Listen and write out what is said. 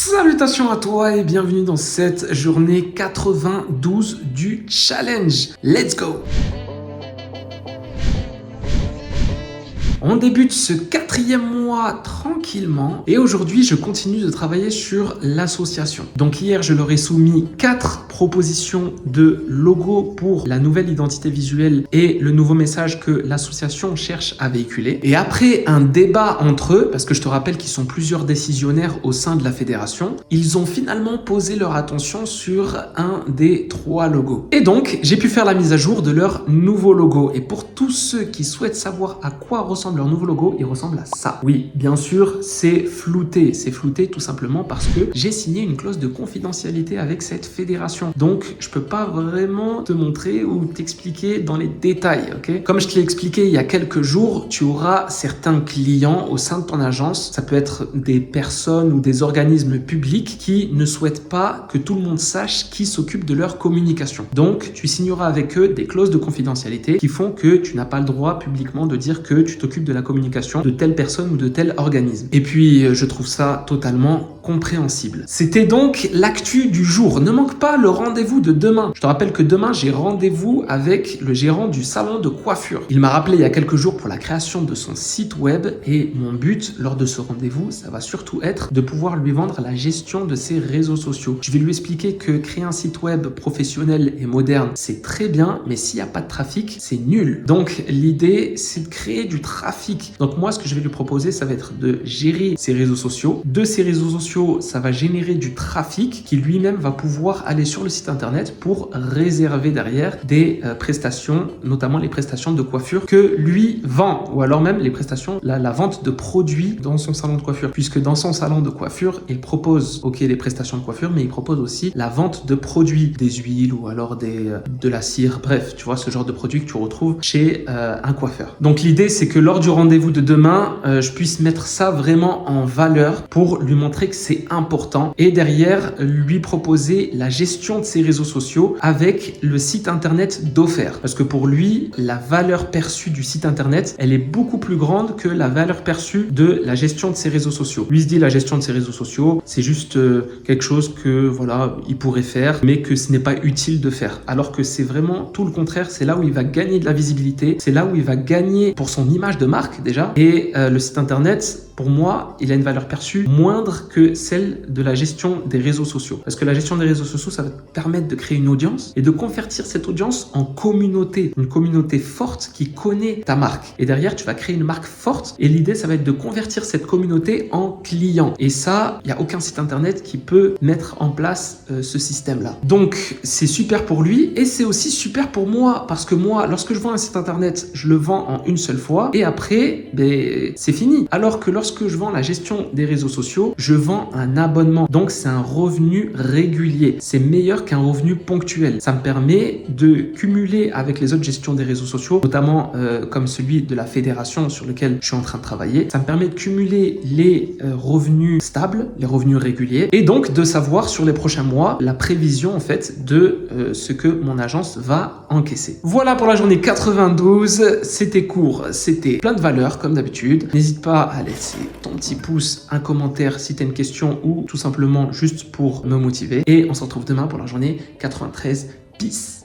Salutations à toi et bienvenue dans cette journée 92 du challenge. Let's go! On débute ce 4e mois tranquillement et aujourd'hui je continue de travailler sur l'association. Donc hier je leur ai soumis 4 propositions de logo pour la nouvelle identité visuelle et le nouveau message que l'association cherche à véhiculer. Et après un débat entre eux, parce que je te rappelle qu'ils sont plusieurs décisionnaires au sein de la fédération, ils ont finalement posé leur attention sur un des 3 logos. Et donc j'ai pu faire la mise à jour de leur nouveau logo. Et pour tous ceux qui souhaitent savoir à quoi ressemble leur nouveau logo, il ressemble à ça. Oui, bien sûr, c'est flouté. C'est flouté tout simplement parce que j'ai signé une clause de confidentialité avec cette fédération. Donc, je peux pas vraiment te montrer ou t'expliquer dans les détails, ok? Comme je te l'ai expliqué il y a quelques jours, tu auras certains clients au sein de ton agence. Ça peut être des personnes ou des organismes publics qui ne souhaitent pas que tout le monde sache qui s'occupe de leur communication. Donc, tu signeras avec eux des clauses de confidentialité qui font que tu n'as pas le droit publiquement de dire que tu t'occupes de la communication de telle personne ou de tel organisme. Et puis, je trouve ça totalement compréhensible. C'était donc l'actu du jour. Ne manque pas le rendez-vous de demain. Je te rappelle que demain, j'ai rendez-vous avec le gérant du salon de coiffure. Il m'a rappelé il y a quelques jours pour la création de son site web et mon but lors de ce rendez-vous, ça va surtout être de pouvoir lui vendre la gestion de ses réseaux sociaux. Je vais lui expliquer que créer un site web professionnel et moderne, c'est très bien, mais s'il n'y a pas de trafic, c'est nul. Donc, l'idée, c'est de créer du trafic. Donc, moi, ce que je vais lui proposer, ça va être de gérer ses réseaux sociaux. De ces réseaux sociaux, ça va générer du trafic qui lui-même va pouvoir aller sur le site internet pour réserver derrière des prestations, notamment les prestations de coiffure que lui vend, ou alors même les prestations, la vente de produits dans son salon de coiffure, puisque dans son salon de coiffure, il propose, ok, les prestations de coiffure, mais il propose aussi la vente de produits, des huiles ou alors de la cire, bref, tu vois, ce genre de produits que tu retrouves chez un coiffeur. Donc l'idée, c'est que lors du rendez-vous de demain, je puisse mettre ça vraiment en valeur pour lui montrer que c'est important et derrière lui proposer la gestion de ses réseaux sociaux avec le site internet d'Offer. Parce que pour lui, la valeur perçue du site internet, elle est beaucoup plus grande que la valeur perçue de la gestion de ses réseaux sociaux. Lui se dit la gestion de ses réseaux sociaux, c'est juste quelque chose que voilà, il pourrait faire, mais que ce n'est pas utile de faire. Alors que c'est vraiment tout le contraire, c'est là où il va gagner de la visibilité, c'est là où il va gagner pour son image de marque déjà. Et le site internet, pour moi, il a une valeur perçue moindre que celle de la gestion des réseaux sociaux. Parce que la gestion des réseaux sociaux, ça va te permettre de créer une audience et de convertir cette audience en communauté. Une communauté forte qui connaît ta marque. Et derrière, tu vas créer une marque forte et l'idée, ça va être de convertir cette communauté en clients. Et ça, il n'y a aucun site internet qui peut mettre en place ce système-là. Donc, c'est super pour lui et c'est aussi super pour moi parce que moi, lorsque je vends un site internet, je le vends en une seule fois et après, c'est fini. Alors que lorsque je vends la gestion des réseaux sociaux, je vends un abonnement. Donc, c'est un revenu régulier. C'est meilleur qu'un revenu ponctuel. Ça me permet de cumuler avec les autres gestions des réseaux sociaux, notamment comme celui de la fédération sur lequel je suis en train de travailler. Ça me permet de cumuler les revenus stables, les revenus réguliers et donc de savoir sur les prochains mois la prévision en fait de ce que mon agence va encaisser. Voilà pour la journée 92. C'était court, c'était plein de valeurs comme d'habitude. N'hésite pas à laisser ton petit pouce, un commentaire si tu as une question ou tout simplement juste pour me motiver. Et on se retrouve demain pour la journée 93. Peace.